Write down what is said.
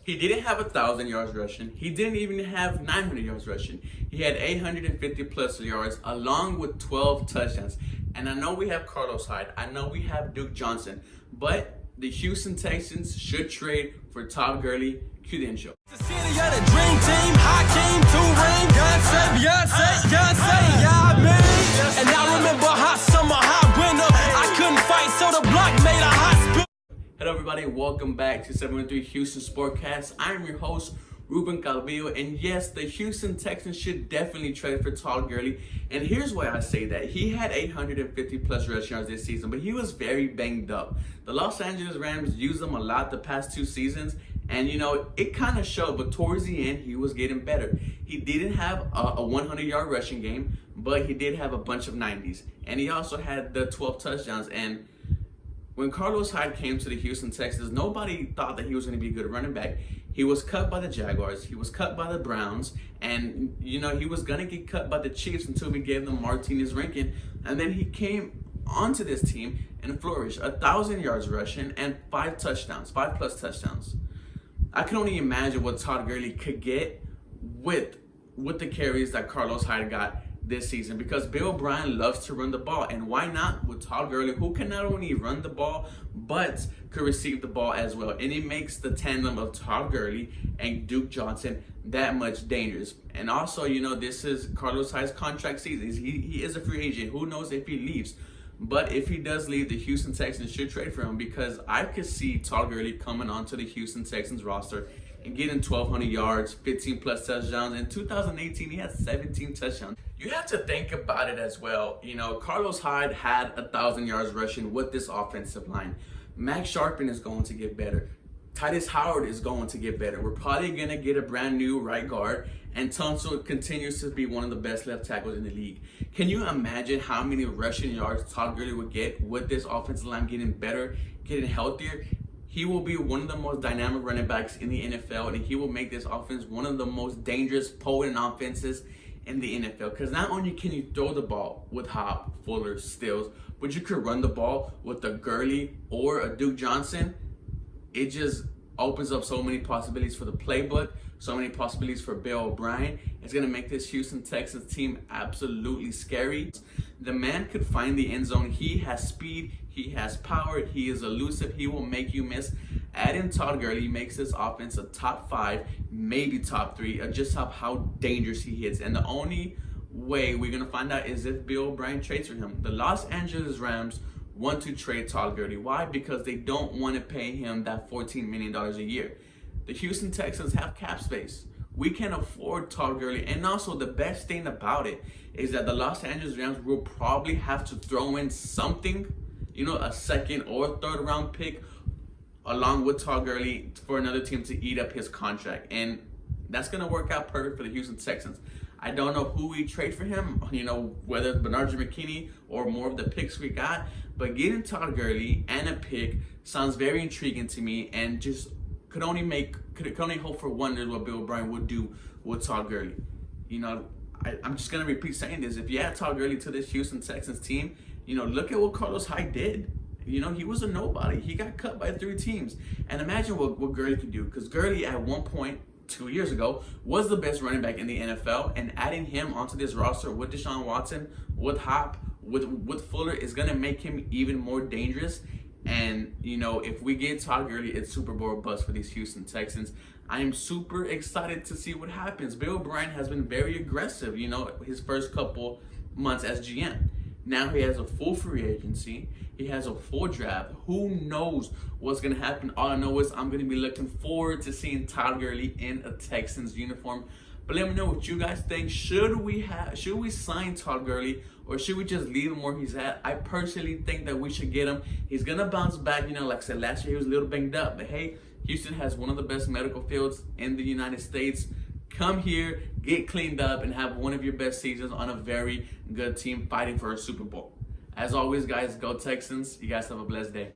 He didn't have 1,000 yards rushing. He didn't even have 900 yards rushing. He had 850 plus yards along with 12 touchdowns. And I know we have Carlos Hyde. I know we have Duke Johnson. But the Houston Texans should trade for Todd Gurley. Cue the intro. The city of the dream team, Hakeem, Tulane, Beyonce, yeah, man. And I remember hot summer, hot winter. I couldn't fight, so the block made a hot spin. Hello everybody, welcome back to 713 Houston Sportcast. I'm your host, Ruben Calvillo, and yes, the Houston Texans should definitely trade for Todd Gurley. And here's why I say that. He had 850 plus rushing yards this season, but he was very banged up. The Los Angeles Rams used him a lot the past 2 seasons, and it kind of showed, but towards the end, he was getting better. He didn't have a 100-yard rushing game, but he did have a bunch of 90s. And he also had the 12 touchdowns. And when Carlos Hyde came to the Houston Texans, nobody thought that he was going to be a good running back. He was cut by the Jaguars, he was cut by the Browns, and he was going to get cut by the Chiefs until we gave them Martinez Rankin. And then he came onto this team and flourished, 1,000 yards rushing and 5 plus touchdowns. I can only imagine what Todd Gurley could get with the carries that Carlos Hyde got this season, because Bill O'Brien loves to run the ball, and why not with Todd Gurley, who can not only run the ball but could receive the ball as well. And it makes the tandem of Todd Gurley and Duke Johnson that much dangerous. And also, this is Carlos Hyde's contract season. He is a free agent. Who knows if he leaves? But if he does leave, the Houston Texans should trade for him, because I could see Todd Gurley coming onto the Houston Texans roster and getting 1,200 yards, 15 plus touchdowns. In 2018, he had 17 touchdowns. You have to think about it as well. Carlos Hyde had 1,000 yards rushing with this offensive line. Max Sharpen is going to get better. Titus Howard is going to get better. We're probably going to get a brand new right guard. And Tunsil continues to be one of the best left tackles in the league. Can you imagine how many rushing yards Todd Gurley would get with this offensive line getting better, getting healthier? He will be one of the most dynamic running backs in the NFL, and he will make this offense one of the most dangerous, potent offenses in the NFL. Because not only can you throw the ball with Hop, Fuller, Stills, but you could run the ball with a Gurley or a Duke Johnson. It just opens up so many possibilities for the playbook, so many possibilities for Bill O'Brien. It's going to make this Houston Texans team absolutely scary. The man could find the end zone. He has speed, he has power, he is elusive, he will make you miss. Adding Todd Gurley makes this offense a top 5, maybe top 3, just how dangerous he hits. And the only way we're going to find out is if Bill O'Brien trades for him. The Los Angeles Rams want to trade Todd Gurley. Why? Because they don't want to pay him that $14 million a year. The Houston Texans have cap space. We can afford Todd Gurley. And also, the best thing about it is that the Los Angeles Rams will probably have to throw in something, a second or third round pick along with Todd Gurley for another team to eat up his contract. And that's going to work out perfect for the Houston Texans. I don't know who we trade for him, whether it's Bernard McKinney or more of the picks we got. But getting Todd Gurley and a pick sounds very intriguing to me, and just could only hope for wonders what Bill O'Brien would do with Todd Gurley. I'm just going to repeat saying this. If you add Todd Gurley to this Houston Texans team, look at what Carlos Hyde did. He was a nobody. He got cut by 3 teams. And imagine what Gurley could do, because Gurley at one point 2 years ago was the best running back in the NFL, and adding him onto this roster with Deshaun Watson, with Hop, with Fuller is going to make him even more dangerous. And if we get Todd Gurley, it's Super Bowl bust for these Houston Texans. I am super excited to see what happens. Bill O'Brien has been very aggressive, his first couple months as GM. Now he has a full free agency. He has a full draft. Who knows what's going to happen? All I know is I'm going to be looking forward to seeing Todd Gurley in a Texans uniform. But let me know what you guys think. Should we sign Todd Gurley, or should we just leave him where he's at? I personally think that we should get him. He's going to bounce back. Like I said, last year he was a little banged up. But hey, Houston has one of the best medical fields in the United States. Come here, get cleaned up, and have one of your best seasons on a very good team fighting for a Super Bowl. As always, guys, go Texans. You guys have a blessed day.